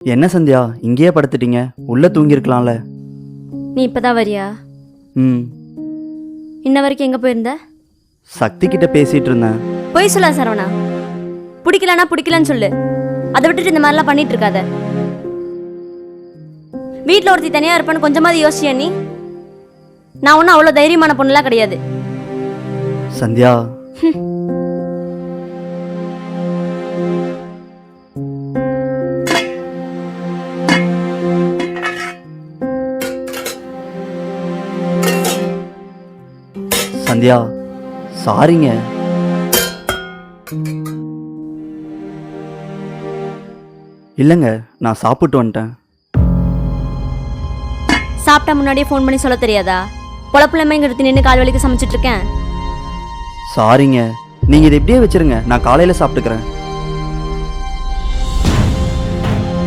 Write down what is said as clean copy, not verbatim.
என்ன சந்தியா இங்கேயே படுத்துட்டீங்க? உள்ள தூங்கியிருக்கலாம்ல. நீ இப்பதான் வரியா? ம். இன்ன வரைக்கும் எங்க போயிருந்த? சக்தி கிட்ட பேசிட்டு இருந்தேன். போய் சொல்ல சரவணா. பிடிக்கலன்னா பிடிக்கலன்னு சொல்லு. அதை விட்டுட்டு இந்த மாதிரிலாம் பண்ணிட்டு இருக்காத. வீட்டில் ஒருத்தி தனியா இருப்பான்னு கொஞ்சமாவது யோசிச்சியா நீ? நான் ஒன்றும் அவ்வளோ தைரியமான பொண்ணுலாம் கிடையாது. சந்தியா சந்தியா சாரிங்க. இல்லைங்க, நான் சாப்பிட்டு வந்துட்டேன். சாப்பிட்டா முன்னாடியே ஃபோன் பண்ணி சொல்ல தெரியாதா? பொழப்புலமைங்கிறது நின்று கால் வலிக்கு சமைச்சிட்டு இருக்கேன். சாரிங்க, நீங்கள் இதை இப்படியே வச்சிருங்க, நான் காலையில் சாப்பிட்டுக்கிறேன்.